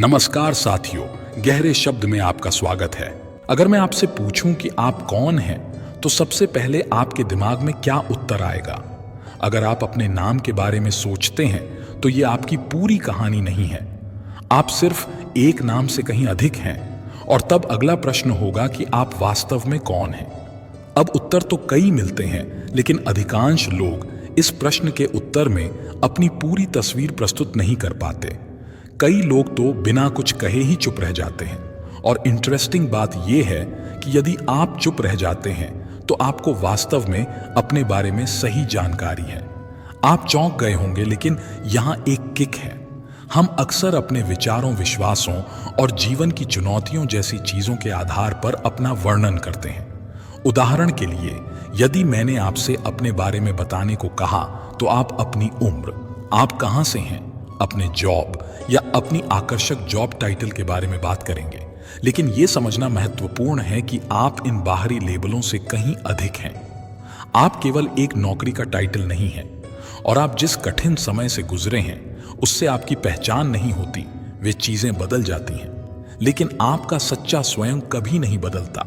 नमस्कार साथियों, गहरे शब्द में आपका स्वागत है। अगर मैं आपसे पूछूं कि आप कौन हैं, तो सबसे पहले आपके दिमाग में क्या उत्तर आएगा? अगर आप अपने नाम के बारे में सोचते हैं, तो ये आपकी पूरी कहानी नहीं है। आप सिर्फ एक नाम से कहीं अधिक हैं। और तब अगला प्रश्न होगा कि आप वास्तव में कौन हैं? अब उत्तर तो कई मिलते हैं, लेकिन अधिकांश लोग इस प्रश्न के उत्तर में अपनी पूरी तस्वीर प्रस्तुत नहीं कर पाते। कई लोग तो बिना कुछ कहे ही चुप रह जाते हैं। और इंटरेस्टिंग बात यह है कि यदि आप चुप रह जाते हैं, तो आपको वास्तव में अपने बारे में सही जानकारी है। आप चौंक गए होंगे, लेकिन यहां एक किक है। हम अक्सर अपने विचारों, विश्वासों और जीवन की चुनौतियों जैसी चीजों के आधार पर अपना वर्णन करते हैं। उदाहरण के लिए, यदि मैंने आपसे अपने बारे में बताने को कहा, तो आप अपनी उम्र, आप कहां से हैं, अपने जॉब या अपनी आकर्षक जॉब टाइटल के बारे में बात करेंगे। लेकिन यह समझना महत्वपूर्ण है कि आप इन बाहरी लेबलों से कहीं अधिक हैं। आप केवल एक नौकरी का टाइटल नहीं हैं, और आप जिस कठिन समय से गुजरे हैं, उससे आपकी पहचान नहीं होती। वे चीजें बदल जाती हैं, लेकिन आपका सच्चा स्वयं कभी नहीं बदलता।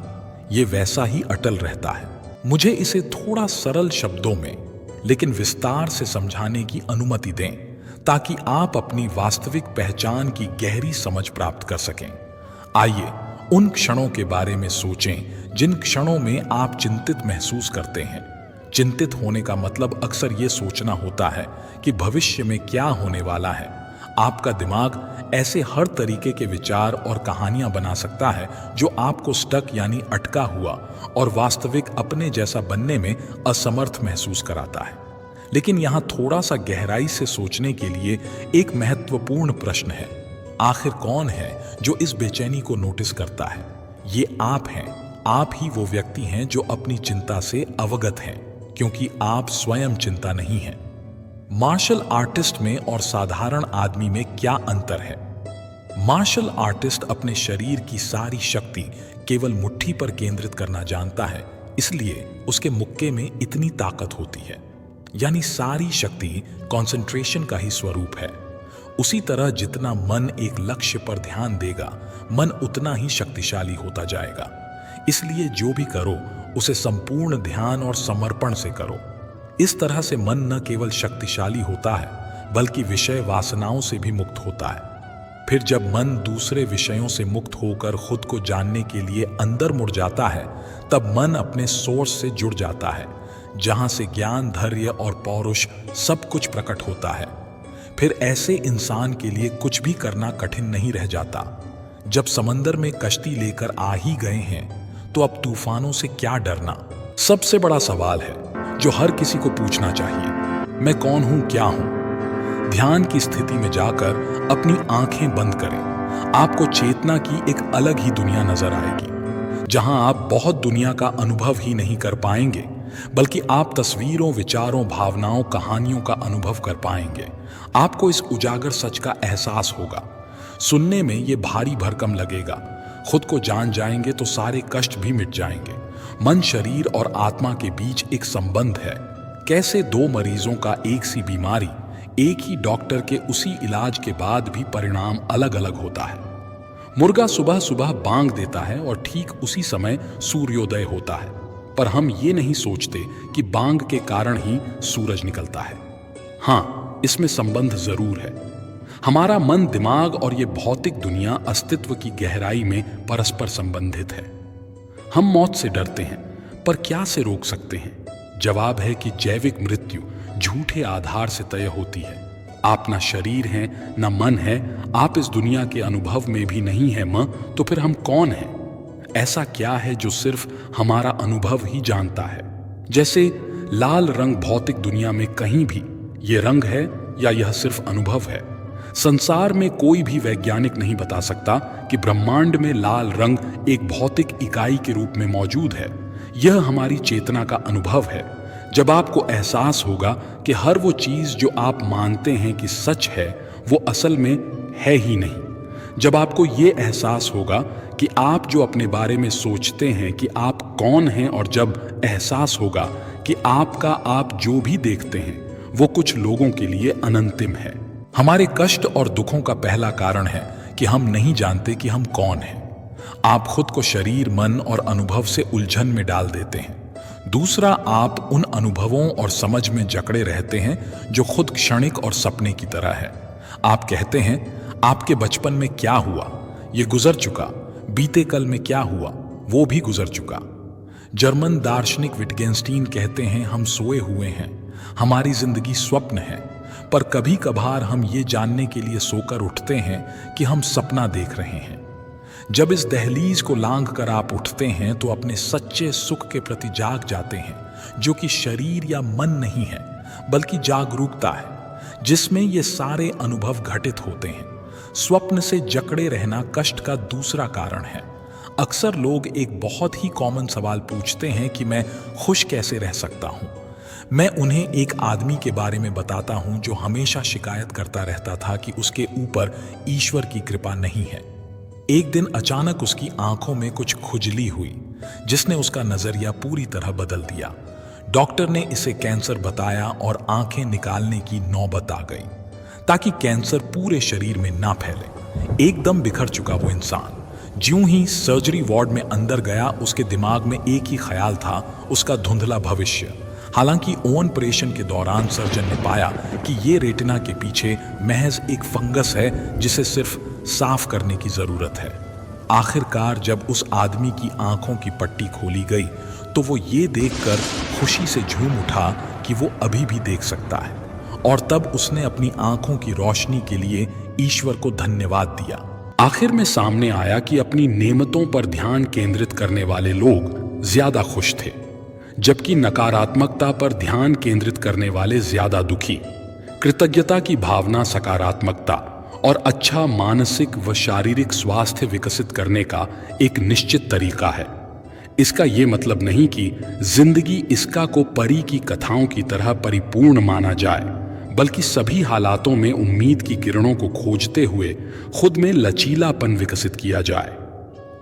ये वैसा ही अटल रहता है। मुझे इसे थोड़ा सरल शब्दों में लेकिन विस्तार से समझाने की अनुमति दें, ताकि आप अपनी वास्तविक पहचान की गहरी समझ प्राप्त कर सकें। आइए उन क्षणों के बारे में सोचें जिन क्षणों में आप चिंतित महसूस करते हैं। चिंतित होने का मतलब अक्सर ये सोचना होता है कि भविष्य में क्या होने वाला है। आपका दिमाग ऐसे हर तरीके के विचार और कहानियां बना सकता है जो आपको स्टक यानी अटका हुआ और वास्तविक अपने जैसा बनने में असमर्थ महसूस कराता है। लेकिन यहां थोड़ा सा गहराई से सोचने के लिए एक महत्वपूर्ण प्रश्न है। आखिर कौन है जो इस बेचैनी को नोटिस करता है? ये आप हैं। आप ही वो व्यक्ति हैं जो अपनी चिंता से अवगत हैं, क्योंकि आप स्वयं चिंता नहीं हैं। मार्शल आर्टिस्ट में और साधारण आदमी में क्या अंतर है? मार्शल आर्टिस्ट अपने शरीर की सारी शक्ति केवल मुट्ठी पर केंद्रित करना जानता है, इसलिए उसके मुक्के में इतनी ताकत होती है। यानी सारी शक्ति कंसंट्रेशन का ही स्वरूप है। उसी तरह जितना मन एक लक्ष्य पर ध्यान देगा, मन उतना ही शक्तिशाली होता जाएगा। इसलिए जो भी करो, उसे संपूर्ण ध्यान और समर्पण से करो। इस तरह से मन न केवल शक्तिशाली होता है, बल्कि विषय वासनाओं से भी मुक्त होता है। फिर जब मन दूसरे विषयों से मुक्त होकर खुद को जानने के लिए अंदर मुड़ जाता है, तब मन अपने सोर्स से जुड़ जाता है, जहां से ज्ञान, धैर्य और पौरुष सब कुछ प्रकट होता है। फिर ऐसे इंसान के लिए कुछ भी करना कठिन नहीं रह जाता। जब समंदर में कश्ती लेकर आ ही गए हैं, तो अब तूफानों से क्या डरना? सबसे बड़ा सवाल है जो हर किसी को पूछना चाहिए, मैं कौन हूं, क्या हूं? ध्यान की स्थिति में जाकर अपनी आंखें बंद करें। आपको चेतना की एक अलग ही दुनिया नजर आएगी, जहां आप बहुत दुनिया का अनुभव ही नहीं कर पाएंगे, बल्कि आप तस्वीरों, विचारों, भावनाओं, कहानियों का अनुभव कर पाएंगे। आपको इस उजागर सच का एहसास होगा। सुनने में ये भारी भरकम लगेगा। खुद को जान जाएंगे तो सारे कष्ट भी मिट जाएंगे। मन, शरीर और आत्मा के बीच एक संबंध है। कैसे दो मरीजों का एक सी बीमारी, एक ही डॉक्टर के उसी इलाज के बाद भी परिणाम अलग अलग होता है। मुर्गा सुबह सुबह बांग देता है और ठीक उसी समय सूर्योदय होता है, पर हम ये नहीं सोचते कि बांग के कारण ही सूरज निकलता है। हाँ, इसमें संबंध जरूर है। हमारा मन, दिमाग और ये भौतिक दुनिया अस्तित्व की गहराई में परस्पर संबंधित है। हम मौत से डरते हैं, पर क्या से रोक सकते हैं? जवाब है कि जैविक मृत्यु झूठे आधार से तय होती है। आप ना शरीर हैं, ना मन है। आप इस दुनिया के अनुभव में भी नहीं है मां, तो फिर हम कौन हैं? ऐसा क्या है जो सिर्फ हमारा अनुभव ही जानता है? जैसे लाल रंग भौतिक दुनिया में कहीं भी ये रंग है, या यह सिर्फ अनुभव है? संसार में कोई भी वैज्ञानिक नहीं बता सकता कि ब्रह्मांड में लाल रंग एक भौतिक इकाई के रूप में मौजूद है। यह हमारी चेतना का अनुभव है। जब आपको एहसास होगा कि हर वो चीज जो आप मानते हैं कि सच है, वो असल में है ही नहीं। जब आपको ये एहसास होगा कि आप जो अपने बारे में सोचते हैं कि आप कौन हैं, और जब एहसास होगा कि आपका आप जो भी देखते हैं वो कुछ लोगों के लिए अनंतिम है। हमारे कष्ट और दुखों का पहला कारण है कि हम नहीं जानते कि हम कौन हैं। आप खुद को शरीर, मन और अनुभव से उलझन में डाल देते हैं। दूसरा, आप उन अनुभवों और समझ में जकड़े रहते हैं जो खुद क्षणिक और सपने की तरह है। आप कहते हैं आपके बचपन में क्या हुआ, ये गुजर चुका। बीते कल में क्या हुआ, वो भी गुजर चुका। जर्मन दार्शनिक विटगेंस्टीन कहते हैं हम सोए हुए हैं, हमारी जिंदगी स्वप्न है, पर कभी कभार हम ये जानने के लिए सोकर उठते हैं कि हम सपना देख रहे हैं। जब इस दहलीज को लांघ कर आप उठते हैं तो अपने सच्चे सुख के प्रति जाग जाते हैं, जो कि शरीर या मन नहीं है बल्कि जागरूकता है, जिसमें ये सारे अनुभव घटित होते हैं। स्वप्न से जकड़े रहना कष्ट का दूसरा कारण है। अक्सर लोग एक बहुत ही कॉमन सवाल पूछते हैं कि मैं खुश कैसे रह सकता हूं। मैं उन्हें एक आदमी के बारे में बताता हूं जो हमेशा शिकायत करता रहता था कि उसके ऊपर ईश्वर की कृपा नहीं है। एक दिन अचानक उसकी आंखों में कुछ खुजली हुई, जिसने उसका नजरिया पूरी तरह बदल दिया। डॉक्टर ने इसे कैंसर बताया और आंखें निकालने की नौबत आ गई, ताकि कैंसर पूरे शरीर में ना फैले। एकदम बिखर चुका वो इंसान ज्यों ही सर्जरी वार्ड में अंदर गया, उसके दिमाग में एक ही ख्याल था, उसका धुंधला भविष्य। हालांकि ओवन ऑपरेशन के दौरान सर्जन ने पाया कि ये रेटिना के पीछे महज एक फंगस है जिसे सिर्फ साफ करने की जरूरत है। आखिरकार जब उस आदमी की आंखों की पट्टी खोली गई तो वो ये देखकर खुशी से झूम उठा कि वो अभी भी देख सकता है, और तब उसने अपनी आंखों की रोशनी के लिए ईश्वर को धन्यवाद दिया। आखिर में सामने आया कि अपनी नेमतों पर ध्यान केंद्रित करने वाले लोग ज्यादा खुश थे, जबकि नकारात्मकता पर ध्यान केंद्रित करने वाले ज्यादा दुखी। कृतज्ञता की भावना सकारात्मकता और अच्छा मानसिक व शारीरिक स्वास्थ्य विकसित करने का एक निश्चित तरीका है। इसका ये मतलब नहीं कि जिंदगी इसका को परी की कथाओं की तरह परिपूर्ण माना जाए, बल्कि सभी हालातों में उम्मीद की किरणों को खोजते हुए खुद में लचीलापन विकसित किया जाए।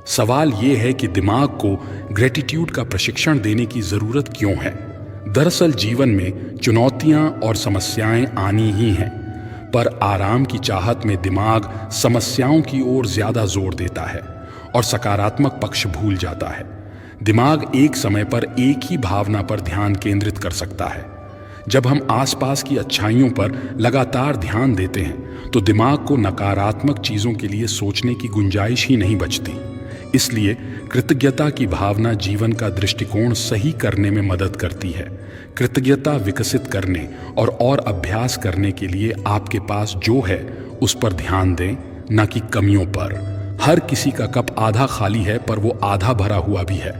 सवाल यह है कि दिमाग को ग्रेटिट्यूड का प्रशिक्षण देने की जरूरत क्यों है। दरअसल जीवन में चुनौतियां और समस्याएं आनी ही हैं, पर आराम की चाहत में दिमाग समस्याओं की ओर ज्यादा जोर देता है और सकारात्मक पक्ष भूल जाता है। दिमाग एक समय पर एक ही भावना पर ध्यान केंद्रित कर सकता है। जब हम आसपास की अच्छाइयों पर लगातार ध्यान देते हैं तो दिमाग को नकारात्मक चीजों के लिए सोचने की गुंजाइश ही नहीं बचती। इसलिए कृतज्ञता की भावना जीवन का दृष्टिकोण सही करने में मदद करती है। कृतज्ञता विकसित करने और अभ्यास करने के लिए आपके पास जो है उस पर ध्यान दें, न कि कमियों पर। हर किसी का कप आधा खाली है, पर वो आधा भरा हुआ भी है।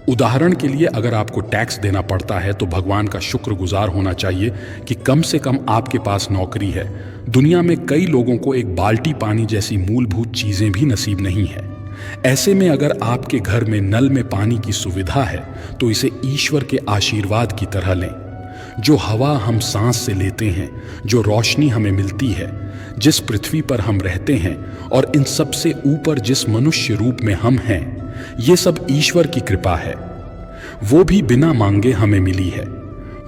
उदाहरण के लिए, अगर आपको टैक्स देना पड़ता है तो भगवान का शुक्रगुजार होना चाहिए कि कम से कम आपके पास नौकरी है। दुनिया में कई लोगों को एक बाल्टी पानी जैसी मूलभूत चीजें भी नसीब नहीं है। ऐसे में अगर आपके घर में नल में पानी की सुविधा है तो इसे ईश्वर के आशीर्वाद की तरह लें। जो हवा हम सांस से लेते हैं, जो रोशनी हमें मिलती है, जिस पृथ्वी पर हम रहते हैं और इन सब से ऊपर जिस मनुष्य रूप में हम हैं, ये सब ईश्वर की कृपा है। वो भी बिना मांगे हमें मिली है।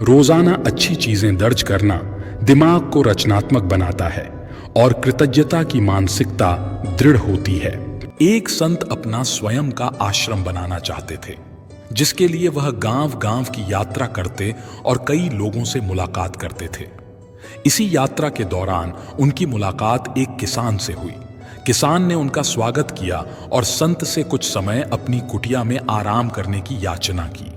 रोजाना अच्छी चीजें दर्ज करना दिमाग को रचनात्मक बनाता है और कृतज्ञता की मानसिकता दृढ़ होती है। एक संत अपना स्वयं का आश्रम बनाना चाहते थे, जिसके लिए वह गांव-गांव की यात्रा करते और कई लोगों से मुलाकात करते थे। इसी यात्रा के दौरान उनकी मुलाकात एक किसान से हुई। किसान ने उनका स्वागत किया और संत से कुछ समय अपनी कुटिया में आराम करने की याचना की।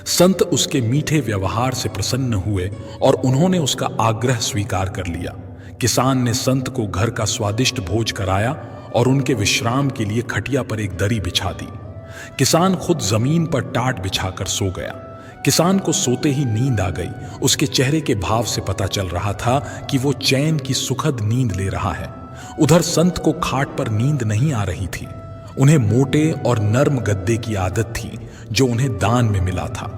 संत उसके मीठे व्यवहार से प्रसन्न हुए और उन्होंने उसका आग्रह स्वीकार कर लिया। किसान ने संत को घर का स्वादिष्ट भोज कराया और उनके विश्राम के लिए खटिया पर एक दरी बिछा दी। किसान खुद जमीन पर टाट बिछाकर सो गया। किसान को सोते ही नींद आ गई। उसके चेहरे के भाव से पता चल रहा था कि वो चैन की सुखद नींद ले रहा है। उधर संत को खाट पर नींद नहीं आ रही थी। उन्हें मोटे और नर्म गद्दे की आदत थी जो उन्हें दान में मिला था।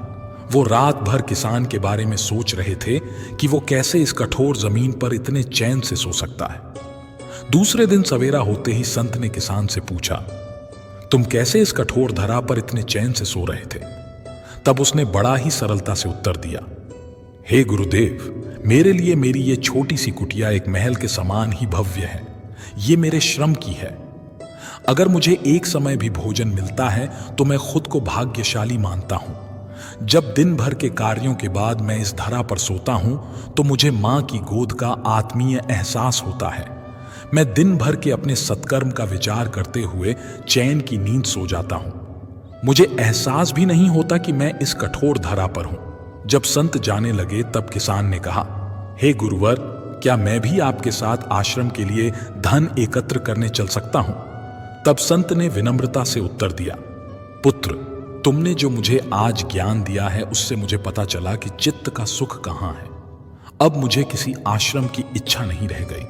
वो रात भर किसान के बारे में सोच रहे थे कि वो कैसे इस कठोर जमीन पर इतने चैन से सो सकता है। दूसरे दिन सवेरा होते ही संत ने किसान से पूछा, तुम कैसे इस कठोर धरा पर इतने चैन से सो रहे थे? तब उसने बड़ा ही सरलता से उत्तर दिया, हे गुरुदेव, मेरे लिए मेरी ये छोटी सी कुटिया एक महल के समान ही भव्य है। ये मेरे श्रम की है। अगर मुझे एक समय भी भोजन मिलता है तो मैं खुद को भाग्यशाली मानता हूं। जब दिन भर के कार्यों के बाद मैं इस धरा पर सोता हूं तो मुझे मां की गोद का आत्मीय एहसास होता है। मैं दिन भर के अपने सत्कर्म का विचार करते हुए चैन की नींद सो जाता हूं। मुझे एहसास भी नहीं होता कि मैं इस कठोर धरा पर हूं। जब संत जाने लगे तब किसान ने कहा, हे गुरुवर, क्या मैं भी आपके साथ आश्रम के लिए धन एकत्र करने चल सकता हूं? तब संत ने विनम्रता से उत्तर दिया, पुत्र, तुमने जो मुझे आज ज्ञान दिया है उससे मुझे पता चला कि चित्त का सुख कहां है। अब मुझे किसी आश्रम की इच्छा नहीं रह गई।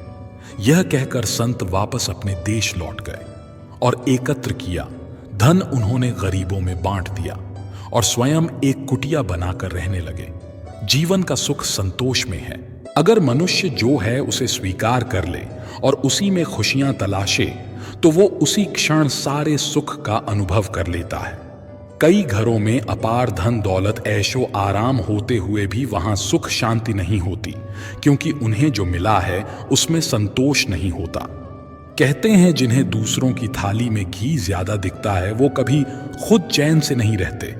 यह कहकर संत वापस अपने देश लौट गए और एकत्र किया धन उन्होंने गरीबों में बांट दिया और स्वयं एक कुटिया बनाकर रहने लगे। जीवन का सुख संतोष में है। अगर मनुष्य जो है उसे स्वीकार कर ले और उसी में खुशियां तलाशे तो वो उसी क्षण सारे सुख का अनुभव कर लेता है। कई घरों में अपार धन दौलत ऐशो आराम होते हुए भी वहां सुख शांति नहीं होती, क्योंकि उन्हें जो मिला है उसमें संतोष नहीं होता। कहते हैं जिन्हें दूसरों की थाली में घी ज्यादा दिखता है वो कभी खुद चैन से नहीं रहते।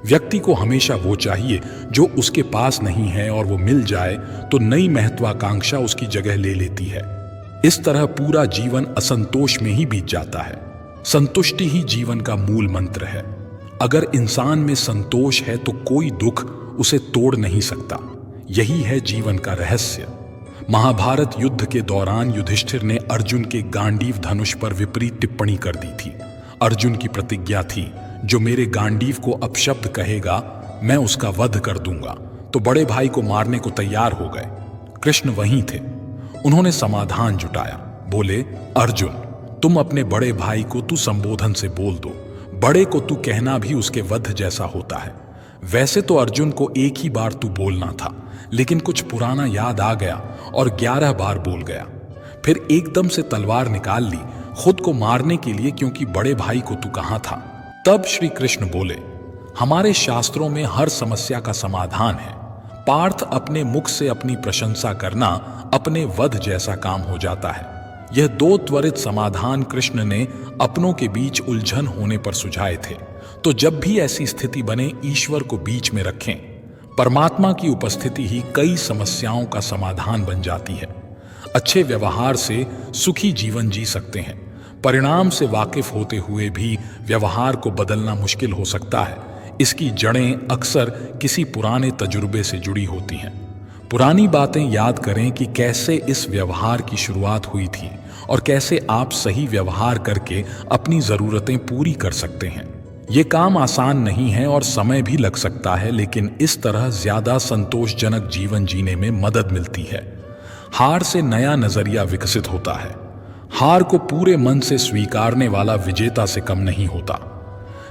व्यक्ति को हमेशा वो चाहिए जो उसके पास नहीं है, और वो मिल जाए तो नई महत्वाकांक्षा उसकी जगह ले लेती है। इस तरह पूरा जीवन असंतोष में ही बीत जाता है। संतुष्टि ही जीवन का मूल मंत्र है। अगर इंसान में संतोष है तो कोई दुख उसे तोड़ नहीं सकता। यही है जीवन का रहस्य। महाभारत युद्ध के दौरान युधिष्ठिर ने अर्जुन के गांडीव धनुष पर विपरीत टिप्पणी कर दी थी। अर्जुन की प्रतिज्ञा थी, जो मेरे गांडीव को अपशब्द कहेगा मैं उसका वध कर दूंगा। तो बड़े भाई को मारने को तैयार हो गए। कृष्ण वहीं थे। उन्होंने समाधान जुटाया। बोले, अर्जुन, तुम अपने बड़े भाई को तू संबोधन से बोल दो। बड़े को तू कहना भी उसके वध जैसा होता है। वैसे तो अर्जुन को एक ही बार तू बोलना था, लेकिन कुछ पुराना याद आ गया और 11 बार बोल गया। फिर एकदम से तलवार निकाल ली खुद को मारने के लिए, क्योंकि बड़े भाई को तू कहां था। तब श्री कृष्ण बोले, हमारे शास्त्रों में हर समस्या का समाधान है। पार्थ, अपने मुख से अपनी प्रशंसा करना अपने वध जैसा काम हो जाता है। यह 2 त्वरित समाधान कृष्ण ने अपनों के बीच उलझन होने पर सुझाए थे। तो जब भी ऐसी स्थिति बने, ईश्वर को बीच में रखें। परमात्मा की उपस्थिति ही कई समस्याओं का समाधान बन जाती है। अच्छे व्यवहार से सुखी जीवन जी सकते हैं। परिणाम से वाकिफ होते हुए भी व्यवहार को बदलना मुश्किल हो सकता है। इसकी जड़ें अक्सर किसी पुराने तजुर्बे से जुड़ी होती हैं। पुरानी बातें याद करें कि कैसे इस व्यवहार की शुरुआत हुई थी और कैसे आप सही व्यवहार करके अपनी जरूरतें पूरी कर सकते हैं। ये काम आसान नहीं है और समय भी लग सकता है, लेकिन इस तरह ज्यादा संतोषजनक जीवन जीने में मदद मिलती है। हार से नया नजरिया विकसित होता है। हार को पूरे मन से स्वीकारने वाला विजेता से कम नहीं होता।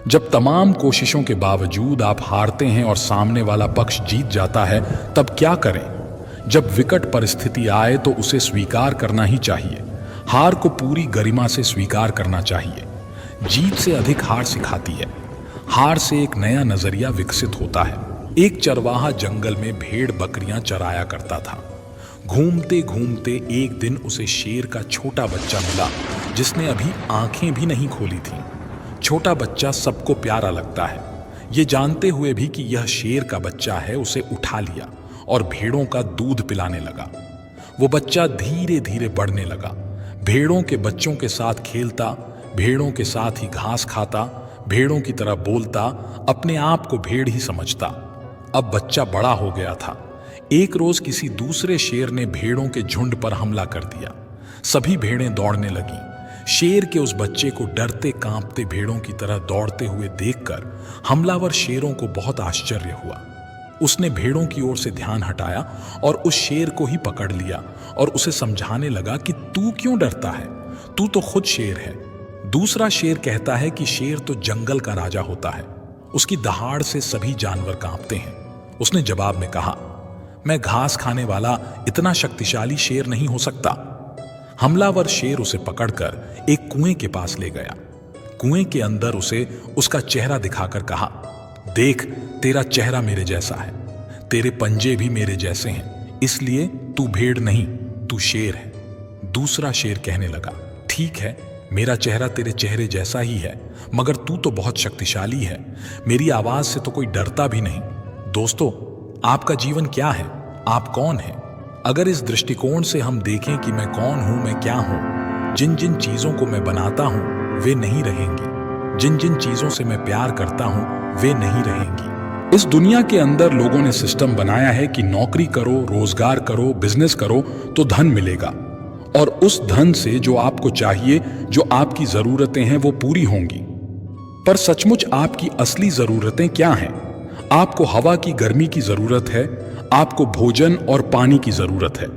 जब तमाम कोशिशों के बावजूद आप हारते हैं और सामने वाला पक्ष जीत जाता है, तब क्या करें? जब विकट परिस्थिति आए तो उसे स्वीकार करना ही चाहिए। हार को पूरी गरिमा से स्वीकार करना चाहिए। जीत से अधिक हार सिखाती है। हार से एक नया नजरिया विकसित होता है। एक चरवाहा जंगल में भेड़ बकरियां चराया करता था। घूमते घूमते एक दिन उसे शेर का छोटा बच्चा मिला, जिसने अभी आंखें भी नहीं खोली थीं। छोटा बच्चा सबको प्यारा लगता है। ये जानते हुए भी कि यह शेर का बच्चा है, उसे उठा लिया और भेड़ों का दूध पिलाने लगा। वो बच्चा धीरे धीरे बढ़ने लगा। भेड़ों के बच्चों के साथ खेलता, भेड़ों के साथ ही घास खाता, भेड़ों की तरह बोलता, अपने आप को भेड़ ही समझता। अब बच्चा बड़ा हो गया था। एक रोज किसी दूसरे शेर ने भेड़ों के झुंड पर हमला कर दिया। सभी भेड़ें दौड़ने लगीं। शेर के उस बच्चे को डरते कांपते भेड़ों की तरह दौड़ते हुए देखकर हमलावर शेरों को बहुत आश्चर्य हुआ। उसने भेड़ों की ओर से ध्यान हटाया और उस शेर को ही पकड़ लिया और उसे समझाने लगा कि तू क्यों डरता है, तू तो खुद शेर है। दूसरा शेर कहता है कि शेर तो जंगल का राजा होता है, उसकी दहाड़ से सभी जानवर कांपते हैं। उसने जवाब में कहा, मैं घास खाने वाला इतना शक्तिशाली शेर नहीं हो सकता। हमलावर शेर उसे पकड़कर एक कुएं के पास ले गया। कुएं के अंदर उसे उसका चेहरा दिखाकर कहा, देख, तेरा चेहरा मेरे जैसा है, तेरे पंजे भी मेरे जैसे हैं, इसलिए तू भेड़ नहीं, तू शेर है। दूसरा शेर कहने लगा, ठीक है, मेरा चेहरा तेरे चेहरे जैसा ही है, मगर तू तो बहुत शक्तिशाली है। मेरी आवाज से तो कोई डरता भी नहीं। दोस्तों, आपका जीवन क्या है? आप कौन हैं? अगर इस दृष्टिकोण से हम देखें कि मैं कौन हूं, मैं क्या हूं, जिन जिन चीजों को मैं बनाता हूं वे नहीं रहेंगी, जिन जिन चीजों से मैं प्यार करता हूं वे नहीं रहेंगी। इस दुनिया के अंदर लोगों ने सिस्टम बनाया है कि नौकरी करो, रोजगार करो, बिजनेस करो तो धन मिलेगा, और उस धन से जो आपको चाहिए, जो आपकी जरूरतें हैं, वो पूरी होंगी। पर सचमुच आपकी असली जरूरतें क्या हैं? आपको हवा की गर्मी की जरूरत है, आपको भोजन और पानी की जरूरत है।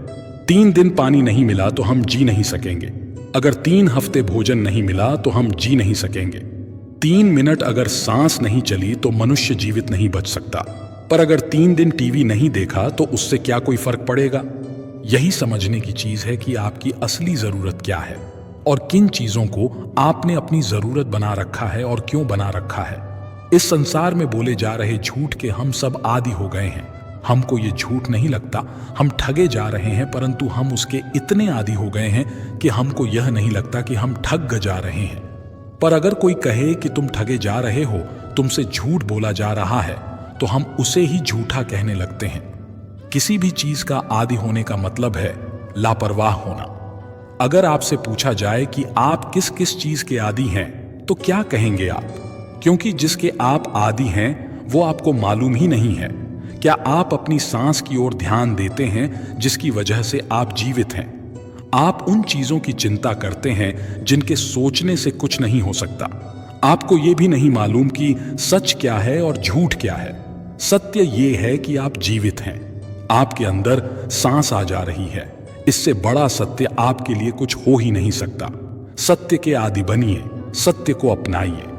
3 दिन पानी नहीं मिला तो हम जी नहीं सकेंगे। अगर 3 हफ्ते भोजन नहीं मिला तो हम जी नहीं सकेंगे। 3 मिनट अगर सांस नहीं चली तो मनुष्य जीवित नहीं बच सकता। पर अगर 3 दिन टीवी नहीं देखा तो उससे क्या कोई फर्क पड़ेगा? यही समझने की चीज है कि आपकी असली जरूरत क्या है और किन चीजों को आपने अपनी जरूरत बना रखा है और क्यों बना रखा है। इस संसार में बोले जा रहे झूठ के हम सब आदी हो गए हैं। हमको ये झूठ नहीं लगता, हम ठगे जा रहे हैं, परंतु हम उसके इतने आदी हो गए हैं कि हमको यह नहीं लगता कि हम ठग जा रहे हैं। पर अगर कोई कहे कि तुम ठगे जा रहे हो, तुमसे झूठ बोला जा रहा है, तो हम उसे ही झूठा कहने लगते हैं। किसी भी चीज का आदी होने का मतलब है लापरवाह होना। अगर आपसे पूछा जाए कि आप किस किस चीज के आदी हैं, तो क्या कहेंगे आप? क्योंकि जिसके आप आदी हैं वो आपको मालूम ही नहीं है। क्या आप अपनी सांस की ओर ध्यान देते हैं जिसकी वजह से आप जीवित हैं? आप उन चीजों की चिंता करते हैं जिनके सोचने से कुछ नहीं हो सकता। आपको ये भी नहीं मालूम कि सच क्या है और झूठ क्या है। सत्य ये है कि आप जीवित हैं, आपके अंदर सांस आ जा रही है। इससे बड़ा सत्य आपके लिए कुछ हो ही नहीं सकता। सत्य के आदी बनिए, सत्य को अपनाइए।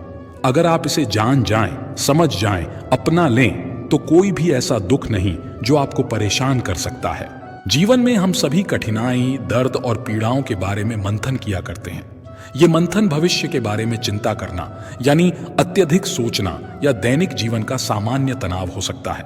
अगर आप इसे जान जाएं, समझ जाएं, अपना लें, तो कोई भी ऐसा दुख नहीं जो आपको परेशान कर सकता है। जीवन में हम सभी कठिनाई, दर्द और पीड़ाओं के बारे में मंथन किया करते हैं। ये मंथन भविष्य के बारे में चिंता करना, यानी अत्यधिक सोचना, या दैनिक जीवन का सामान्य तनाव हो सकता है।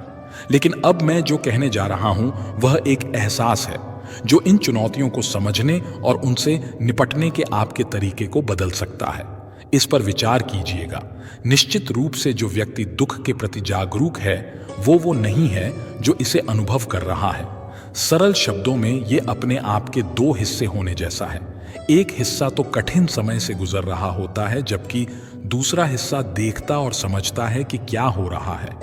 लेकिन अब मैं जो कहने जा रहा हूं वह एक एहसास है जो इन चुनौतियों को समझने और उनसे निपटने के आपके तरीके को बदल सकता है। इस पर विचार कीजिएगा। निश्चित रूप से जो व्यक्ति दुख के प्रति जागरूक है वो नहीं है जो इसे अनुभव कर रहा है। सरल शब्दों में ये अपने आप के 2 हिस्से होने जैसा है। एक हिस्सा तो कठिन समय से गुजर रहा होता है, जबकि दूसरा हिस्सा देखता और समझता है कि क्या हो रहा है।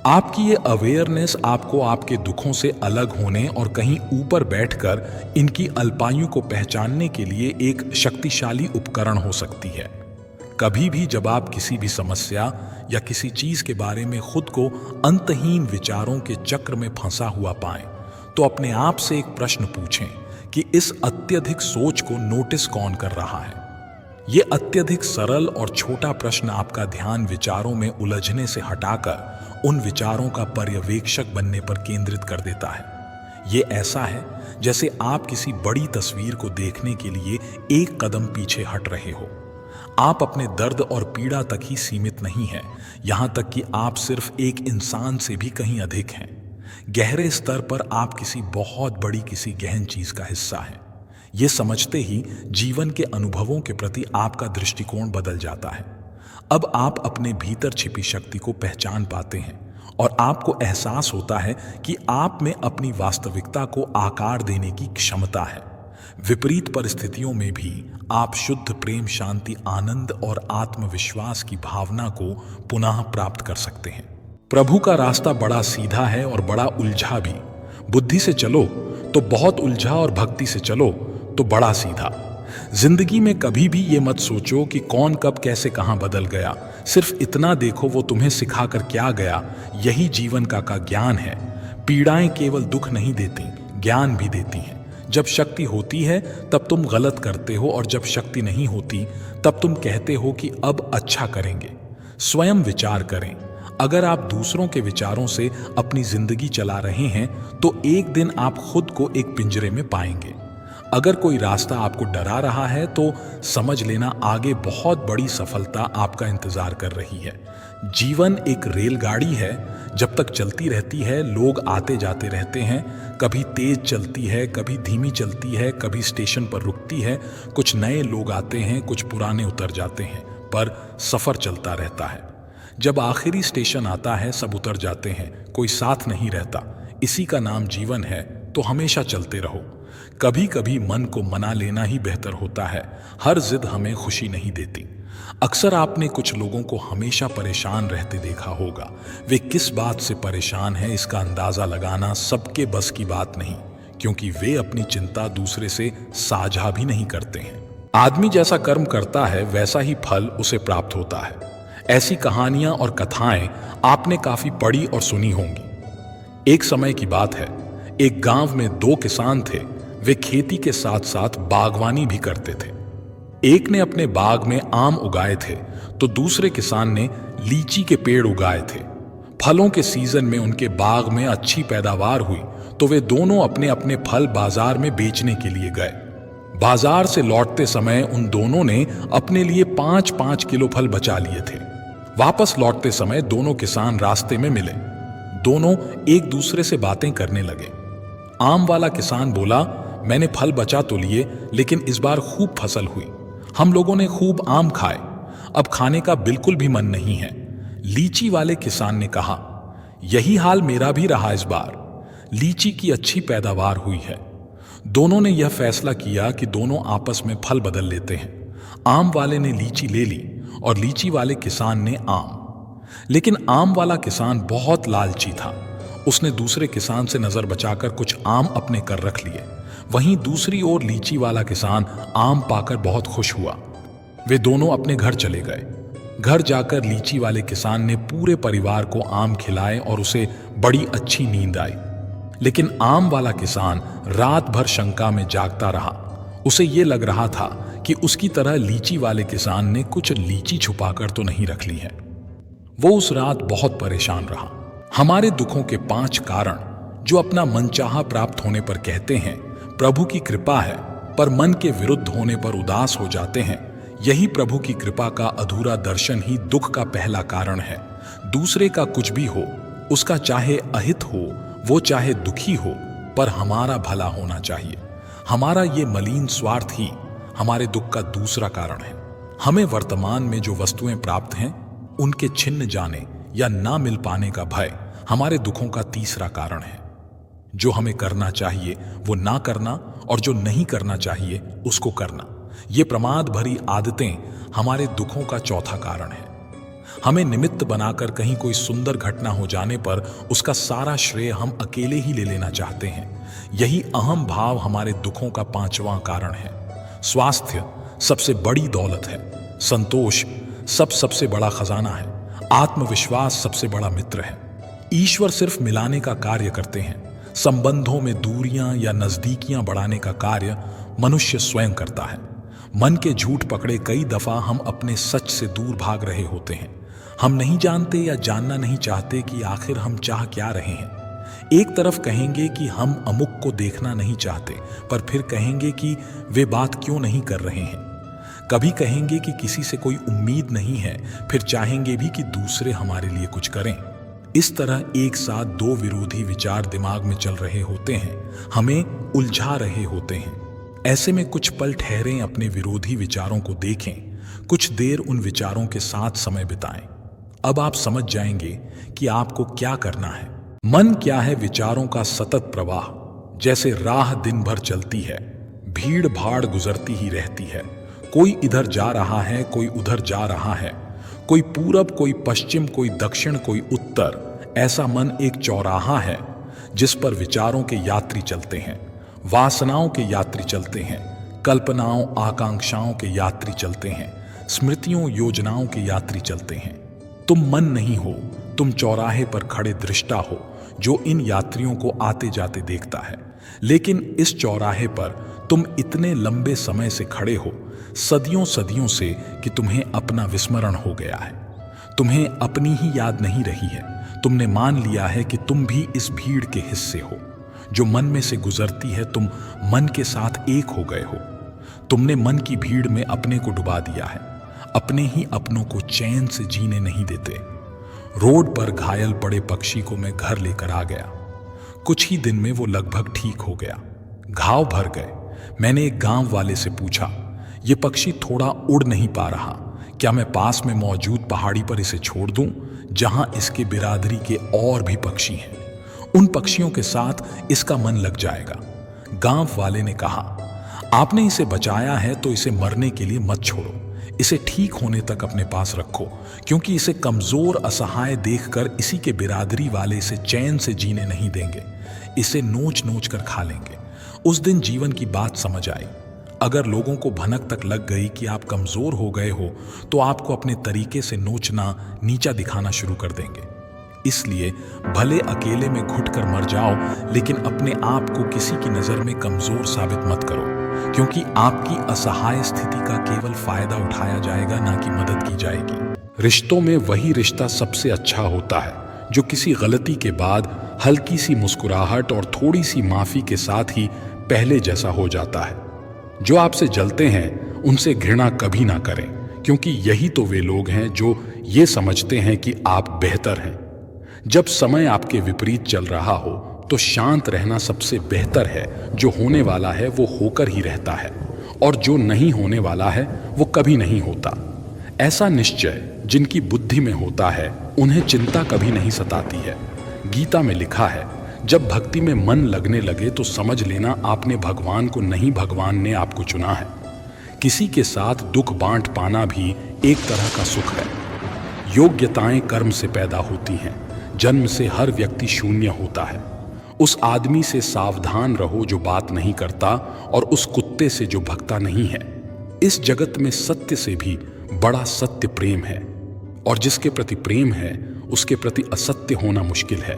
आपकी ये अवेयरनेस आपको आपके दुखों से अलग होने और कहीं ऊपर बैठकर इनकी अल्पायु को पहचानने के लिए एक शक्तिशाली उपकरण हो सकती है। कभी भी जब आप किसी भी समस्या या किसी चीज के बारे में खुद को अंतहीन विचारों के चक्र में फंसा हुआ पाएं, तो अपने आप से एक प्रश्न पूछें कि इस अत्यधिक सोच को नोटिस कौन कर रहा है। ये अत्यधिक सरल और छोटा प्रश्न आपका ध्यान विचारों में उलझने से हटाकर उन विचारों का पर्यवेक्षक बनने पर केंद्रित कर देता है। ये ऐसा है जैसे आप किसी बड़ी तस्वीर को देखने के लिए एक कदम पीछे हट रहे हो। आप अपने दर्द और पीड़ा तक ही सीमित नहीं हैं, यहां तक कि आप सिर्फ एक इंसान से भी कहीं अधिक हैं। गहरे स्तर पर आप किसी बहुत बड़ी, किसी गहन चीज का हिस्सा हैं। ये समझते ही जीवन के अनुभवों के प्रति आपका दृष्टिकोण बदल जाता है। अब आप अपने भीतर छिपी शक्ति को पहचान पाते हैं और आपको एहसास होता है कि आप में अपनी वास्तविकता को आकार देने की क्षमता है। विपरीत परिस्थितियों में भी आप शुद्ध प्रेम, शांति, आनंद और आत्मविश्वास की भावना को पुनः प्राप्त कर सकते हैं। प्रभु का रास्ता बड़ा सीधा है और बड़ा उलझा भी। बुद्धि से चलो तो बहुत उलझा और भक्ति से चलो तो बड़ा सीधा। जिंदगी में कभी भी ये मत सोचो कि कौन कब कैसे कहां बदल गया। सिर्फ इतना देखो वो तुम्हें सिखाकर क्या गया। यही जीवन का ज्ञान है। पीड़ाएं केवल दुख नहीं देती, ज्ञान भी देती हैं। जब शक्ति होती है तब तुम गलत करते हो, और जब शक्ति नहीं होती तब तुम कहते हो कि अब अच्छा करेंगे। स्वयं विचार करें। अगर आप दूसरों के विचारों से अपनी जिंदगी चला रहे हैं तो एक दिन आप खुद को एक पिंजरे में पाएंगे। अगर कोई रास्ता आपको डरा रहा है तो समझ लेना आगे बहुत बड़ी सफलता आपका इंतजार कर रही है। जीवन एक रेलगाड़ी है, जब तक चलती रहती है लोग आते जाते रहते हैं। कभी तेज चलती है, कभी धीमी चलती है, कभी स्टेशन पर रुकती है। कुछ नए लोग आते हैं, कुछ पुराने उतर जाते हैं, पर सफर चलता रहता है। जब आखिरी स्टेशन आता है सब उतर जाते हैं, कोई साथ नहीं रहता। इसी का नाम जीवन है, तो हमेशा चलते रहो। कभी कभी मन को मना लेना ही बेहतर होता है, हर जिद हमें खुशी नहीं देती। अक्सर आपने कुछ लोगों को हमेशा परेशान रहते देखा होगा। वे किस बात से परेशान हैं इसका अंदाजा लगाना सबके बस की बात नहीं, क्योंकि वे अपनी चिंता दूसरे से साझा भी नहीं करते हैं। आदमी जैसा कर्म करता है वैसा ही फल उसे प्राप्त होता है। ऐसी कहानियां और कथाएं आपने काफी पढ़ी और सुनी होंगी। एक समय की बात है, एक गांव में दो किसान थे। वे खेती के साथ साथ बागवानी भी करते थे। एक ने अपने बाग में आम उगाए थे तो दूसरे किसान ने लीची के पेड़ उगाए थे। फलों के सीजन में उनके बाग में अच्छी पैदावार हुई तो वे दोनों अपने अपने फल बाजार में बेचने के लिए गए। बाजार से लौटते समय उन दोनों ने अपने लिए 5-5 किलो फल बचा लिए थे। वापस लौटते समय दोनों किसान रास्ते में मिले। दोनों एक दूसरे से बातें करने लगे। आम वाला किसान बोला, मैंने फल बचा तो लिए, लेकिन इस बार खूब फसल हुई। हम लोगों ने खूब आम खाए, अब खाने का बिल्कुल भी मन नहीं है। लीची वाले किसान ने कहा, यही हाल मेरा भी रहा इस बार। लीची की अच्छी पैदावार हुई है। दोनों ने यह फैसला किया कि दोनों आपस में फल बदल लेते हैं। आम वाले ने लीची ले ली और लीची वाले किसान ने आम। लेकिन आम वाला किसान बहुत लालची था। उसने दूसरे किसान से नजर बचाकर कुछ आम अपने कर रख लिए। वहीं दूसरी ओर लीची वाला किसान आम पाकर बहुत खुश हुआ। वे दोनों अपने घर चले गए। घर जाकर लीची वाले किसान ने पूरे परिवार को आम खिलाए और उसे बड़ी अच्छी नींद आई। लेकिन आम वाला किसान रात भर शंका में जागता रहा। उसे ये लग रहा था कि उसकी तरह लीची वाले किसान ने कुछ लीची छुपाकर तो नहीं रख ली है। वो उस रात बहुत परेशान रहा। हमारे दुखों के 5 कारण जो अपना मनचाहा प्राप्त होने पर कहते हैं प्रभु की कृपा है, पर मन के विरुद्ध होने पर उदास हो जाते हैं। यही प्रभु की कृपा का अधूरा दर्शन ही दुख का पहला कारण है। दूसरे का कुछ भी हो, उसका चाहे अहित हो, वो चाहे दुखी हो, पर हमारा भला होना चाहिए। हमारा ये मलिन स्वार्थ ही हमारे दुख का दूसरा कारण है। हमें वर्तमान में जो वस्तुएं प्राप्त हैं उनके छिन्न जाने या ना मिल पाने का भय हमारे दुखों का तीसरा कारण है। जो हमें करना चाहिए वो ना करना और जो नहीं करना चाहिए उसको करना, ये प्रमाद भरी आदतें हमारे दुखों का चौथा कारण है। हमें निमित्त बनाकर कहीं कोई सुंदर घटना हो जाने पर उसका सारा श्रेय हम अकेले ही ले लेना चाहते हैं। यही अहम भाव हमारे दुखों का 5वां कारण है। स्वास्थ्य सबसे बड़ी दौलत है। संतोष सबसे बड़ा खजाना है। आत्मविश्वास सबसे बड़ा मित्र है। ईश्वर सिर्फ मिलाने का कार्य करते हैं। संबंधों में दूरियां या नजदीकियां बढ़ाने का कार्य मनुष्य स्वयं करता है। मन के झूठ पकड़े कई दफा हम अपने सच से दूर भाग रहे होते हैं। हम नहीं जानते या जानना नहीं चाहते कि आखिर हम चाह क्या रहे हैं। एक तरफ कहेंगे कि हम अमुक को देखना नहीं चाहते, पर फिर कहेंगे कि वे बात क्यों नहीं कर रहे हैं। कभी कहेंगे कि किसी से कोई उम्मीद नहीं है, फिर चाहेंगे भी कि दूसरे हमारे लिए कुछ करें। इस तरह एक साथ 2 विरोधी विचार दिमाग में चल रहे होते हैं, हमें उलझा रहे होते हैं। ऐसे में कुछ पल ठहरें, अपने विरोधी विचारों को देखें, कुछ देर उन विचारों के साथ समय बिताएं। अब आप समझ जाएंगे कि आपको क्या करना है। मन क्या है? विचारों का सतत प्रवाह। जैसे राह दिन भर चलती है, भीड़ भाड़ गुजरती ही रहती है। कोई इधर जा रहा है, कोई उधर जा रहा है, कोई पूरब, कोई पश्चिम, कोई दक्षिण, कोई उत्तर। ऐसा मन एक चौराहा है जिस पर विचारों के यात्री चलते हैं, वासनाओं के यात्री चलते हैं, कल्पनाओं आकांक्षाओं के यात्री चलते हैं, स्मृतियों योजनाओं के यात्री चलते हैं। तुम मन नहीं हो, तुम चौराहे पर खड़े दृष्टा हो जो इन यात्रियों को आते जाते देखता है। लेकिन इस चौराहे पर तुम इतने लंबे समय से खड़े हो, सदियों सदियों से, कि तुम्हें अपना विस्मरण हो गया है। तुम्हें अपनी ही याद नहीं रही है। तुमने मान लिया है कि तुम भी इस भीड़ के हिस्से हो। जो मन में से गुजरती है तुम मन के साथ एक हो गए हो। तुमने मन की भीड़ में अपने को डुबा दिया है, अपने ही अपनों को चैन से जीने नहीं देते। रोड पर घायल पड़े पक्षी को मैं घर लेकर आ गया। कुछ ही दिन में वो लगभग ठीक हो गया, घाव भर गए। मैंने एक गांव वाले से पूछा, ये पक्षी थोड़ा उड़ नहीं पा रहा, क्या मैं पास में मौजूद पहाड़ी पर इसे छोड़ दूं, जहां इसके बिरादरी के और भी पक्षी हैं? उन पक्षियों के साथ इसका मन लग जाएगा। गांव वाले ने कहा, आपने इसे बचाया है तो इसे मरने के लिए मत छोड़ो, इसे ठीक होने तक अपने पास रखो, क्योंकि इसे कमजोर असहाय देखकर इसी के बिरादरी वाले इसे चैन से जीने नहीं देंगे, इसे नोच नोच कर खा लेंगे। उस दिन जीवन की बात समझ आई। अगर लोगों को भनक तक लग गई कि आप कमजोर हो गए हो तो आपको अपने तरीके से नोचना, नीचा दिखाना शुरू कर देंगे। इसलिए भले अकेले में घुटकर मर जाओ, लेकिन अपने आप को किसी की नजर में कमजोर साबित मत करो, क्योंकि आपकी असहाय स्थिति का केवल फायदा उठाया जाएगा, ना कि मदद की जाएगी। रिश्तों में वही रिश्ता सबसे अच्छा होता है जो किसी गलती के बाद हल्की सी मुस्कुराहट और थोड़ी सी माफी के साथ ही पहले जैसा हो जाता है। जो आपसे जलते हैं उनसे घृणा कभी ना करें, क्योंकि यही तो वे लोग हैं जो ये समझते हैं कि आप बेहतर हैं। जब समय आपके विपरीत चल रहा हो तो शांत रहना सबसे बेहतर है। जो होने वाला है वो होकर ही रहता है, और जो नहीं होने वाला है वो कभी नहीं होता। ऐसा निश्चय जिनकी बुद्धि में होता है उन्हें चिंता कभी नहीं सताती है। गीता में लिखा है, जब भक्ति में मन लगने लगे तो समझ लेना आपने भगवान को नहीं, भगवान ने आपको चुना है। किसी के साथ दुख बांट पाना भी एक तरह का सुख है। योग्यताएं कर्म से पैदा होती हैं, जन्म से हर व्यक्ति शून्य होता है। उस आदमी से सावधान रहो जो बात नहीं करता, और उस कुत्ते से जो भगता नहीं है। इस जगत में सत्य से भी बड़ा सत्य प्रेम है, और जिसके प्रति प्रेम है उसके प्रति असत्य होना मुश्किल है।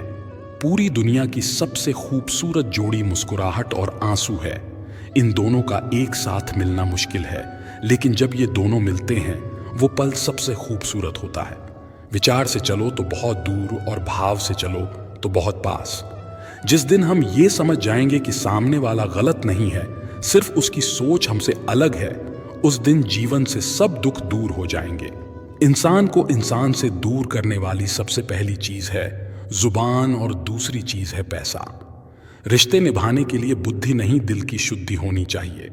पूरी दुनिया की सबसे खूबसूरत जोड़ी मुस्कुराहट और आंसू है। इन दोनों का एक साथ मिलना मुश्किल है, लेकिन जब ये दोनों मिलते हैं वो पल सबसे खूबसूरत होता है। विचार से चलो तो बहुत दूर, और भाव से चलो तो बहुत पास। जिस दिन हम ये समझ जाएंगे कि सामने वाला गलत नहीं है, सिर्फ उसकी सोच हमसे अलग है, उस दिन जीवन से सब दुख दूर हो जाएंगे। इंसान को इंसान से दूर करने वाली सबसे पहली चीज है जुबान, और दूसरी चीज है पैसा। रिश्ते निभाने के लिए बुद्धि नहीं, दिल की शुद्धि होनी चाहिए।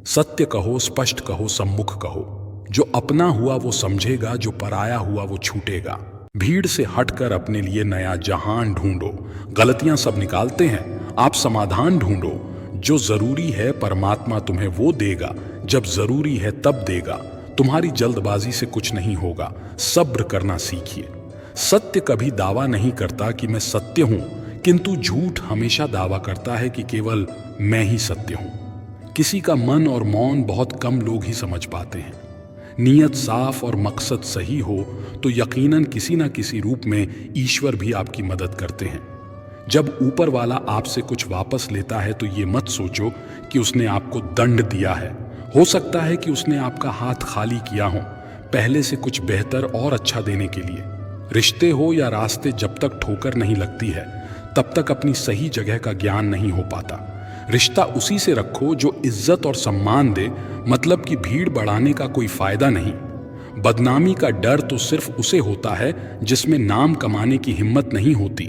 सत्य कहो, स्पष्ट कहो, सम्मुख कहो। जो अपना हुआ वो समझेगा, जो पराया हुआ वो छूटेगा। भीड़ से हटकर अपने लिए नया जहान ढूंढो। गलतियां सब निकालते हैं, आप समाधान ढूंढो। जो जरूरी है परमात्मा तुम्हें वो देगा, जब जरूरी है तब देगा। तुम्हारी जल्दबाजी से कुछ नहीं होगा, सब्र करना सीखिए। सत्य कभी दावा नहीं करता कि मैं सत्य हूं, किंतु झूठ हमेशा दावा करता है कि केवल मैं ही सत्य हूं। किसी का मन और मौन बहुत कम लोग ही समझ पाते हैं। नीयत साफ और मकसद सही हो तो यकीनन किसी न किसी रूप में ईश्वर भी आपकी मदद करते हैं। जब ऊपर वाला आपसे कुछ वापस लेता है तो ये मत सोचो कि उसने आपको दंड दिया है। हो सकता है कि उसने आपका हाथ खाली किया हो, पहले से कुछ बेहतर और अच्छा देने के लिए। रिश्ते हो या रास्ते, जब तक ठोकर नहीं लगती है तब तक अपनी सही जगह का ज्ञान नहीं हो पाता। रिश्ता उसी से रखो जो इज्जत और सम्मान दे, मतलब कि भीड़ बढ़ाने का कोई फायदा नहीं। बदनामी का डर तो सिर्फ उसे होता है जिसमें नाम कमाने की हिम्मत नहीं होती।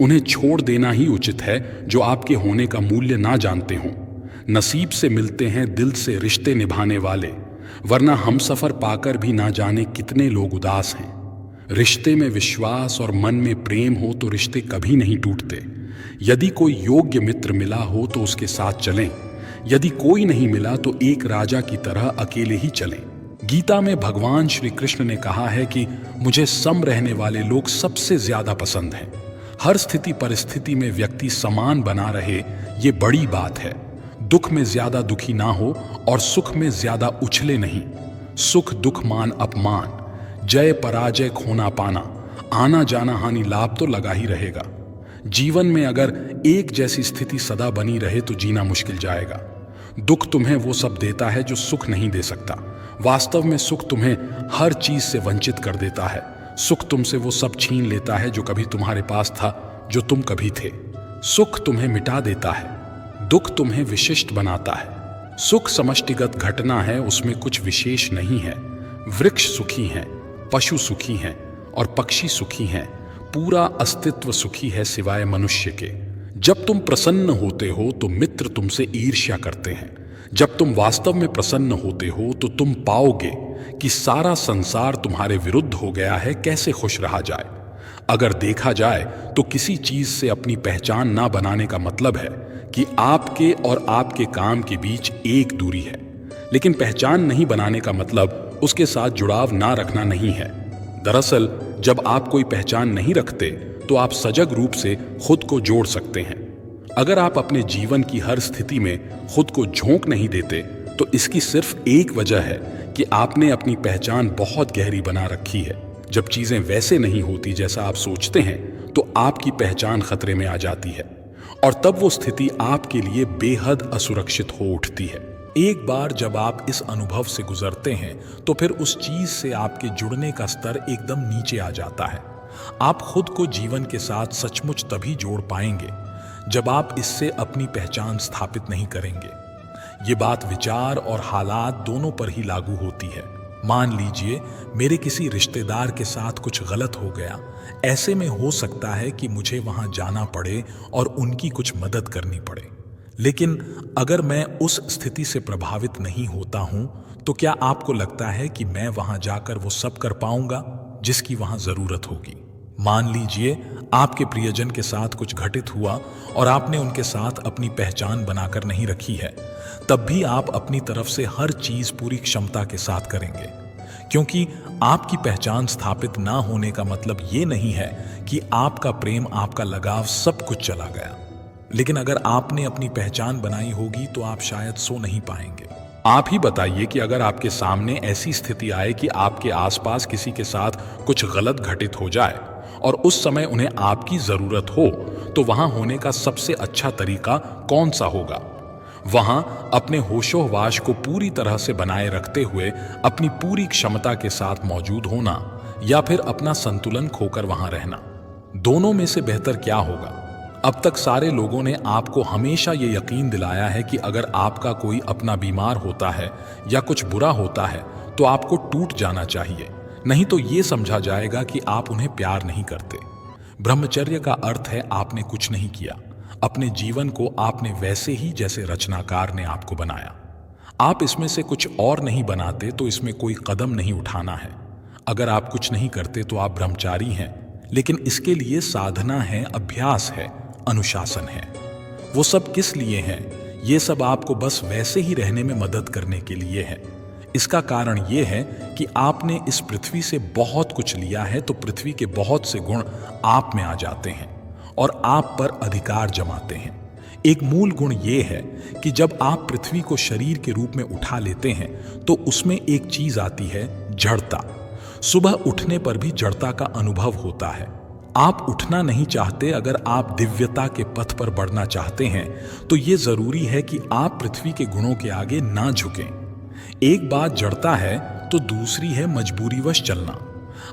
उन्हें छोड़ देना ही उचित है जो आपके होने का मूल्य ना जानते हों। नसीब से मिलते हैं दिल से रिश्ते निभाने वाले, वरना हमसफर पाकर भी ना जाने कितने लोग उदास हैं। रिश्ते में विश्वास और मन में प्रेम हो तो रिश्ते कभी नहीं टूटते। यदि कोई योग्य मित्र मिला हो तो उसके साथ चलें, यदि कोई नहीं मिला तो एक राजा की तरह अकेले ही चलें। गीता में भगवान श्री कृष्ण ने कहा है कि मुझे सम रहने वाले लोग सबसे ज्यादा पसंद हैं। हर स्थिति परिस्थिति में व्यक्ति समान बना रहे, ये बड़ी बात है। दुख में ज्यादा दुखी ना हो और सुख में ज्यादा उछले नहीं। सुख दुख मान अपमान, जय पराजय खोना पाना, आना जाना हानि लाभ तो लगा ही रहेगा। जीवन में अगर एक जैसी स्थिति सदा बनी रहे तो जीना मुश्किल जाएगा। दुख तुम्हें वो सब देता है जो सुख नहीं दे सकता। वास्तव में सुख तुम्हें हर चीज से वंचित कर देता है। सुख तुमसे वो सब छीन लेता है जो कभी तुम्हारे पास था, जो तुम कभी थे। सुख तुम्हें मिटा देता है, दुख तुम्हें विशिष्ट बनाता है। सुख समष्टिगत घटना है, उसमें कुछ विशेष नहीं है। वृक्ष सुखी हैं, पशु सुखी हैं और पक्षी सुखी हैं, पूरा अस्तित्व सुखी है सिवाय मनुष्य के। जब तुम प्रसन्न होते हो तो मित्र तुमसे ईर्ष्या करते हैं। जब तुम वास्तव में प्रसन्न होते हो तो तुम पाओगे कि सारा संसार तुम्हारे विरुद्ध हो गया है, कैसे खुश रहा जाए। अगर देखा जाए तो किसी चीज से अपनी पहचान ना बनाने का मतलब है कि आपके और आपके काम के बीच एक दूरी है, लेकिन पहचान नहीं बनाने का मतलब उसके साथ जुड़ाव ना रखना नहीं है। दरअसल जब आप कोई पहचान नहीं रखते तो आप सजग रूप से खुद को जोड़ सकते हैं। अगर आप अपने जीवन की हर स्थिति में खुद को झोंक नहीं देते तो इसकी सिर्फ एक वजह है कि आपने अपनी पहचान बहुत गहरी बना रखी है। जब चीजें वैसे नहीं होती जैसा आप सोचते हैं तो आपकी पहचान खतरे में आ जाती है और तब वो स्थिति आपके लिए बेहद असुरक्षित हो उठती है। एक बार जब आप इस अनुभव से गुजरते हैं तो फिर उस चीज से आपके जुड़ने का स्तर एकदम नीचे आ जाता है। आप खुद को जीवन के साथ सचमुच तभी जोड़ पाएंगे जब आप इससे अपनी पहचान स्थापित नहीं करेंगे। ये बात विचार और हालात दोनों पर ही लागू होती है। मान लीजिए मेरे किसी रिश्तेदार के साथ कुछ गलत हो गया, ऐसे में हो सकता है कि मुझे वहां जाना पड़े और उनकी कुछ मदद करनी पड़े। लेकिन अगर मैं उस स्थिति से प्रभावित नहीं होता हूं तो क्या आपको लगता है कि मैं वहां जाकर वो सब कर पाऊंगा जिसकी वहां जरूरत होगी? मान लीजिए आपके प्रियजन के साथ कुछ घटित हुआ और आपने उनके साथ अपनी पहचान बनाकर नहीं रखी है, तब भी आप अपनी तरफ से हर चीज पूरी क्षमता के साथ करेंगे, क्योंकि आपकी पहचान स्थापित ना होने का मतलब ये नहीं है कि आपका प्रेम, आपका लगाव सब कुछ चला गया। लेकिन अगर आपने अपनी पहचान बनाई होगी तो आप शायद सो नहीं पाएंगे। आप ही बताइए कि अगर आपके सामने ऐसी स्थिति आए कि आपके आसपास किसी के साथ कुछ गलत घटित हो जाए और उस समय उन्हें आपकी जरूरत हो, तो वहां होने का सबसे अच्छा तरीका कौन सा होगा? वहां अपने होशोहवास को पूरी तरह से बनाए रखते हुए अपनी पूरी क्षमता के साथ मौजूद होना या फिर अपना संतुलन खोकर वहां रहना? दोनों में से बेहतर क्या होगा? अब तक सारे लोगों ने आपको हमेशा ये यकीन दिलाया है कि अगर आपका कोई अपना बीमार होता है या कुछ बुरा होता है तो आपको टूट जाना चाहिए, नहीं तो ये समझा जाएगा कि आप उन्हें प्यार नहीं करते। ब्रह्मचर्य का अर्थ है आपने कुछ नहीं किया, अपने जीवन को आपने वैसे ही जैसे रचनाकार ने आपको बनाया। आप इसमें से कुछ और नहीं बनाते तो इसमें कोई कदम नहीं उठाना है। अगर आप कुछ नहीं करते तो आप ब्रह्मचारी हैं, लेकिन इसके लिए साधना है, अभ्यास है, अनुशासन है। वो सब किस लिए है? ये सब आपको बस वैसे ही रहने में मदद करने के लिए है। इसका कारण ये है कि आपने इस पृथ्वी से बहुत कुछ लिया है, तो पृथ्वी के बहुत से गुण आप में आ जाते हैं और आप पर अधिकार जमाते हैं। एक मूल गुण ये है कि जब आप पृथ्वी को शरीर के रूप में उठा लेते हैं तो उसमें एक चीज आती है, जड़ता। सुबह उठने पर भी जड़ता का अनुभव होता है। आप उठना नहीं चाहते। अगर आप दिव्यता के पथ पर बढ़ना चाहते हैं तो ये जरूरी है कि आप पृथ्वी के गुणों के आगे ना झुकें। एक बात जड़ता है तो दूसरी है मजबूरीवश चलना।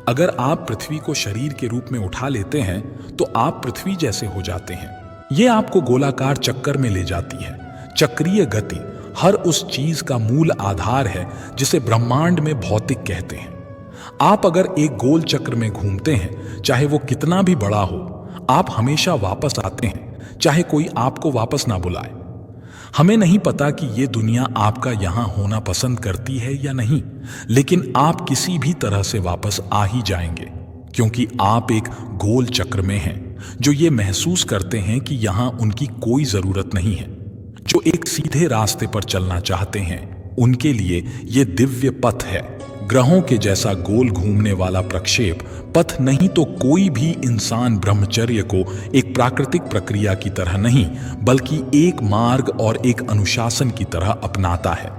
अगर आप पृथ्वी को शरीर के रूप में उठा लेते हैं तो आप पृथ्वी जैसे हो जाते हैं। ये आपको गोलाकार चक्कर में ले जाती है। चक्रीय गति हर उस चीज का मूल आधार है जिसे ब्रह्मांड में भौतिक कहते हैं। आप अगर एक गोल चक्र में घूमते हैं, चाहे वो कितना भी बड़ा हो, आप हमेशा वापस आते हैं, चाहे कोई आपको वापस ना बुलाए। हमें नहीं पता कि ये दुनिया आपका यहां होना पसंद करती है या नहीं, लेकिन आप किसी भी तरह से वापस आ ही जाएंगे, क्योंकि आप एक गोल चक्र में हैं जो ये महसूस करते हैं कि यहां उनकी कोई जरूरत नहीं है। जो एक सीधे रास्ते पर चलना चाहते हैं, उनके लिए ये दिव्य पथ है। ग्रहों के जैसा गोल घूमने वाला प्रक्षेप पथ नहीं तो कोई भी इंसान ब्रह्मचर्य को एक प्राकृतिक प्रक्रिया की तरह नहीं, बल्कि एक मार्ग और एक अनुशासन की तरह अपनाता है,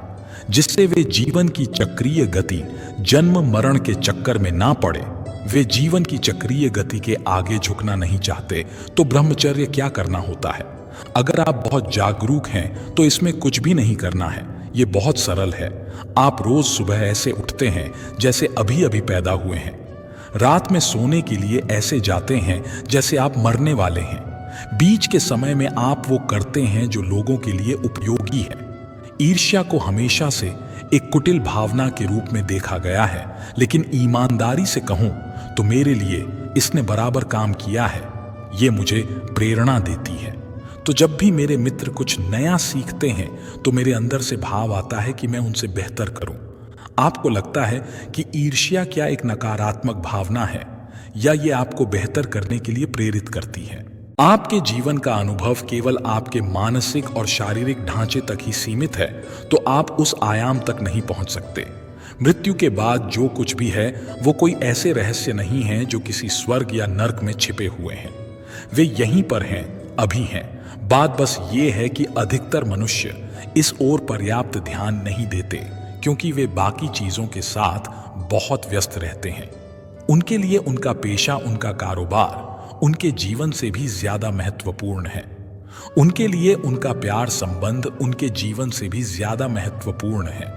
जिससे वे जीवन की चक्रीय गति, जन्म मरण के चक्कर में ना पड़े। वे जीवन की चक्रीय गति के आगे झुकना नहीं चाहते। तो ब्रह्मचर्य क्या करना होता है? अगर आप बहुत जागरूक हैं तो इसमें कुछ भी नहीं करना है। ये बहुत सरल है। आप रोज सुबह ऐसे उठते हैं जैसे अभी अभी पैदा हुए हैं। रात में सोने के लिए ऐसे जाते हैं जैसे आप मरने वाले हैं। बीच के समय में आप वो करते हैं जो लोगों के लिए उपयोगी है। ईर्ष्या को हमेशा से एक कुटिल भावना के रूप में देखा गया है, लेकिन ईमानदारी से कहूं तो मेरे लिए इसने बराबर काम किया है। ये मुझे प्रेरणा देती है। तो जब भी मेरे मित्र कुछ नया सीखते हैं तो मेरे अंदर से भाव आता है कि मैं उनसे बेहतर करूं। आपको लगता है कि ईर्ष्या क्या एक नकारात्मक भावना है, या ये आपको बेहतर करने के लिए प्रेरित करती है? आपके जीवन का अनुभव केवल आपके मानसिक और शारीरिक ढांचे तक ही सीमित है तो आप उस आयाम तक नहीं पहुंच सकते। मृत्यु के बाद जो कुछ भी है वो कोई ऐसे रहस्य नहीं है जो किसी स्वर्ग या नर्क में छिपे हुए हैं। वे यहीं पर हैं, अभी हैं। बात बस ये है कि अधिकतर मनुष्य इस ओर पर्याप्त ध्यान नहीं देते, क्योंकि वे बाकी चीजों के साथ बहुत व्यस्त रहते हैं। उनके लिए उनका पेशा, उनका कारोबार उनके जीवन से भी ज्यादा महत्वपूर्ण है। उनके लिए उनका प्यार संबंध उनके जीवन से भी ज्यादा महत्वपूर्ण है।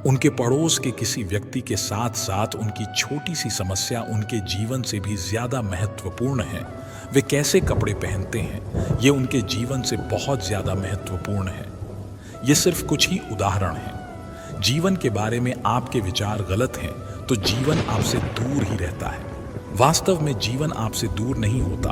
उनके पड़ोस के किसी व्यक्ति के साथ साथ उनकी छोटी सी समस्या उनके जीवन से भी ज्यादा महत्वपूर्ण है। वे कैसे कपड़े पहनते हैं, ये उनके जीवन से बहुत ज्यादा महत्वपूर्ण है। ये सिर्फ कुछ ही उदाहरण हैं। जीवन के बारे में आपके विचार गलत हैं तो जीवन आपसे दूर ही रहता है। वास्तव में जीवन आपसे दूर नहीं होता,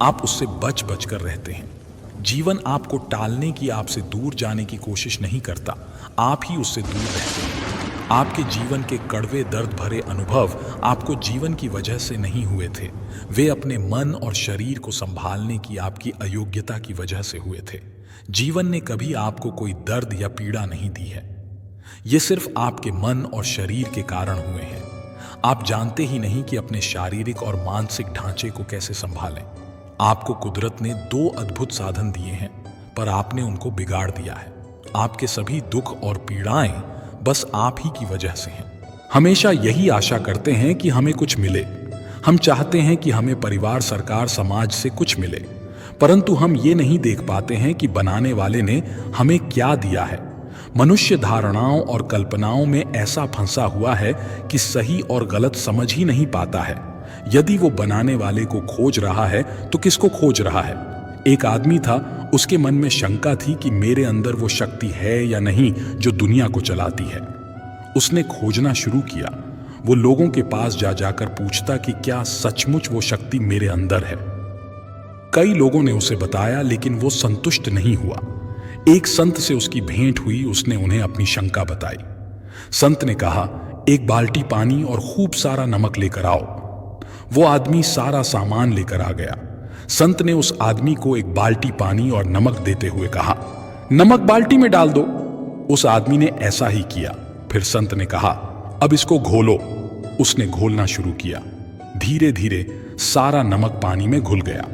आप उससे बच बच कर रहते हैं। जीवन आपको टालने की, आपसे दूर जाने की कोशिश नहीं करता, आप ही उससे दूर रहते हैं। आपके जीवन के कड़वे दर्द भरे अनुभव आपको जीवन की वजह से नहीं हुए थे, वे अपने मन और शरीर को संभालने की आपकी अयोग्यता की वजह से हुए थे। जीवन ने कभी आपको कोई दर्द या पीड़ा नहीं दी है, ये सिर्फ आपके मन और शरीर के कारण हुए हैं। आप जानते ही नहीं कि अपने शारीरिक और मानसिक ढांचे को कैसे संभालें। आपको कुदरत ने 2 अद्भुत साधन दिए हैं, पर आपने उनको बिगाड़ दिया है। आपके सभी दुख और पीड़ाएं बस आप ही की वजह से हैं। हमेशा यही आशा करते हैं कि हमें कुछ मिले। हम चाहते हैं कि हमें परिवार, सरकार, समाज से कुछ मिले, परंतु हम ये नहीं देख पाते हैं कि बनाने वाले ने हमें क्या दिया है। मनुष्य धारणाओं और कल्पनाओं में ऐसा फंसा हुआ है कि सही और गलत समझ ही नहीं पाता है। यदि वो बनाने वाले को खोज रहा है तो किसको खोज रहा है? एक आदमी था, उसके मन में शंका थी कि मेरे अंदर वो शक्ति है या नहीं जो दुनिया को चलाती है। उसने खोजना शुरू किया। वो लोगों के पास जा जाकर पूछता कि क्या सचमुच वो शक्ति मेरे अंदर है। कई लोगों ने उसे बताया, लेकिन वो संतुष्ट नहीं हुआ। एक संत से उसकी भेंट हुई, उसने उन्हें अपनी शंका बताई। संत ने कहा, एक बाल्टी पानी और खूब सारा नमक लेकर आओ। वो आदमी सारा सामान लेकर आ गया। संत ने उस आदमी को एक बाल्टी पानी और नमक देते हुए कहा, नमक बाल्टी में डाल दो। उस आदमी ने ऐसा ही किया। फिर संत ने कहा, अब इसको घोलो। उसने घोलना शुरू किया। धीरे धीरे सारा नमक पानी में घुल गया।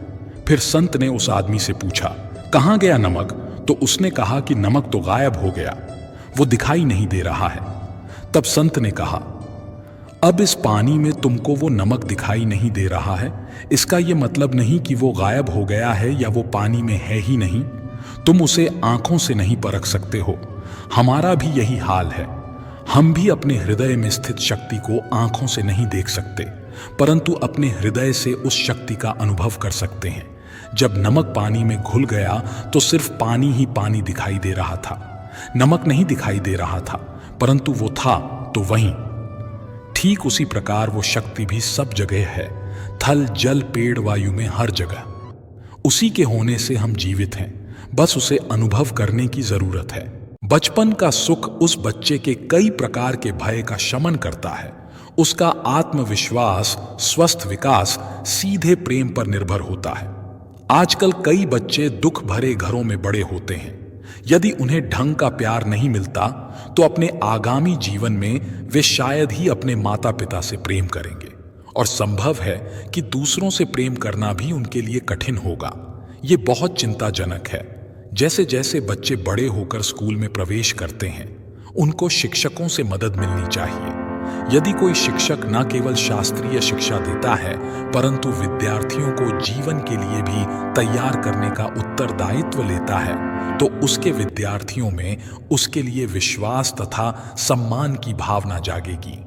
फिर संत ने उस आदमी से पूछा, कहाँ गया नमक? तो उसने कहा कि नमक तो गायब हो गया, वो दिखाई नहीं दे रहा है। तब संत ने कहा, अब इस पानी में तुमको वो नमक दिखाई नहीं दे रहा है, इसका ये मतलब नहीं कि वो गायब हो गया है या वो पानी में है ही नहीं। तुम उसे आंखों से नहीं परख सकते हो। हमारा भी यही हाल है। हम भी अपने हृदय में स्थित शक्ति को आंखों से नहीं देख सकते, परंतु अपने हृदय से उस शक्ति का अनुभव कर सकते हैं। जब नमक पानी में घुल गया तो सिर्फ पानी ही पानी दिखाई दे रहा था, नमक नहीं दिखाई दे रहा था, परंतु वो था तो वहीं। ठीक उसी प्रकार वो शक्ति भी सब जगह है, थल जल पेड़ वायु में हर जगह। उसी के होने से हम जीवित हैं, बस उसे अनुभव करने की जरूरत है। बचपन का सुख उस बच्चे के कई प्रकार के भय का शमन करता है। उसका आत्मविश्वास, स्वस्थ विकास सीधे प्रेम पर निर्भर होता है। आजकल कई बच्चे दुख भरे घरों में बड़े होते हैं। यदि उन्हें ढंग का प्यार नहीं मिलता तो अपने आगामी जीवन में वे शायद ही अपने माता पिता से प्रेम करेंगे, और संभव है कि दूसरों से प्रेम करना भी उनके लिए कठिन होगा। ये बहुत चिंताजनक है। जैसे जैसे बच्चे बड़े होकर स्कूल में प्रवेश करते हैं, उनको शिक्षकों से मदद मिलनी चाहिए। यदि कोई शिक्षक न केवल शास्त्रीय शिक्षा देता है, परंतु विद्यार्थियों को जीवन के लिए भी तैयार करने का उत्तरदायित्व लेता है, तो उसके विद्यार्थियों में उसके लिए विश्वास तथा सम्मान की भावना जागेगी।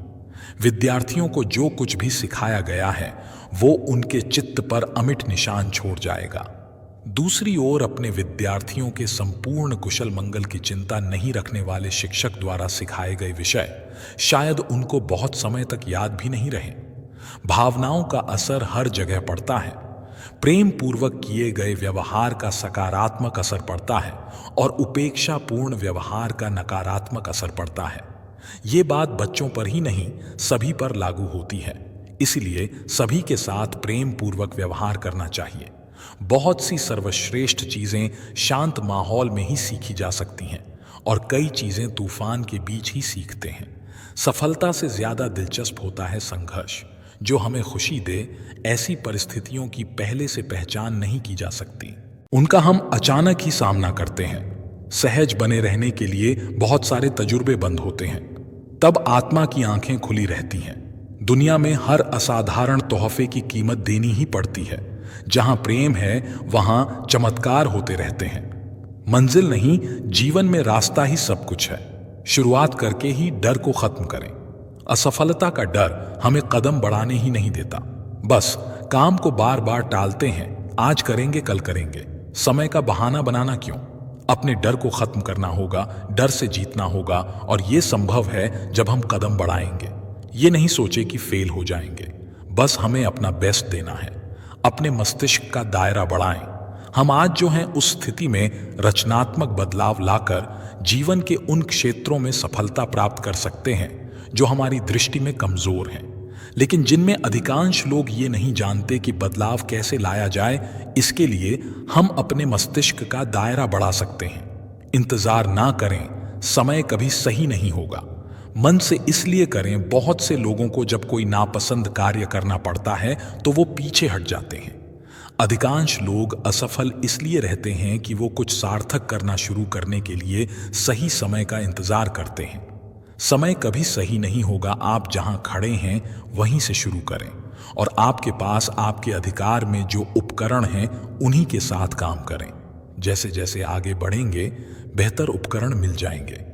विद्यार्थियों को जो कुछ भी सिखाया गया है, वो उनके चित्त पर अमिट निशान छोड़ जाएगा। दूसरी ओर अपने विद्यार्थियों के संपूर्ण कुशल मंगल की चिंता नहीं रखने वाले शिक्षक द्वारा सिखाए गए विषय शायद उनको बहुत समय तक याद भी नहीं रहे। भावनाओं का असर हर जगह पड़ता है। प्रेम पूर्वक किए गए व्यवहार का सकारात्मक असर पड़ता है और उपेक्षापूर्ण व्यवहार का नकारात्मक असर पड़ता है। ये बात बच्चों पर ही नहीं, सभी पर लागू होती है। इसलिए सभी के साथ प्रेम पूर्वक व्यवहार करना चाहिए। बहुत सी सर्वश्रेष्ठ चीजें शांत माहौल में ही सीखी जा सकती हैं और कई चीजें तूफान के बीच ही सीखते हैं। सफलता से ज्यादा दिलचस्प होता है संघर्ष, जो हमें खुशी दे। ऐसी परिस्थितियों की पहले से पहचान नहीं की जा सकती, उनका हम अचानक ही सामना करते हैं। सहज बने रहने के लिए बहुत सारे तजुर्बे बंद होते हैं, तब आत्मा की आंखें खुली रहती हैं। दुनिया में हर असाधारण तोहफे की कीमत देनी ही पड़ती है। जहां प्रेम है वहां चमत्कार होते रहते हैं। मंजिल नहीं, जीवन में रास्ता ही सब कुछ है। शुरुआत करके ही डर को खत्म करें। असफलता का डर हमें कदम बढ़ाने ही नहीं देता, बस काम को बार बार टालते हैं। आज करेंगे, कल करेंगे। समय का बहाना बनाना क्यों? अपने डर को खत्म करना होगा, डर से जीतना होगा, और यह संभव है जब हम कदम बढ़ाएंगे। ये नहीं सोचे कि फेल हो जाएंगे, बस हमें अपना बेस्ट देना है। अपने मस्तिष्क का दायरा बढ़ाएं। हम आज जो हैं उस स्थिति में रचनात्मक बदलाव लाकर जीवन के उन क्षेत्रों में सफलता प्राप्त कर सकते हैं जो हमारी दृष्टि में कमजोर हैं, लेकिन जिनमें अधिकांश लोग ये नहीं जानते कि बदलाव कैसे लाया जाए। इसके लिए हम अपने मस्तिष्क का दायरा बढ़ा सकते हैं। इंतजार ना करें, समय कभी सही नहीं होगा। मन से इसलिए करें, बहुत से लोगों को जब कोई नापसंद कार्य करना पड़ता है तो वो पीछे हट जाते हैं। अधिकांश लोग असफल इसलिए रहते हैं कि वो कुछ सार्थक करना शुरू करने के लिए सही समय का इंतजार करते हैं। समय कभी सही नहीं होगा। आप जहां खड़े हैं वहीं से शुरू करें और आपके पास आपके अधिकार में जो उपकरण हैं उन्हीं के साथ काम करें। जैसे जैसे आगे बढ़ेंगे बेहतर उपकरण मिल जाएंगे।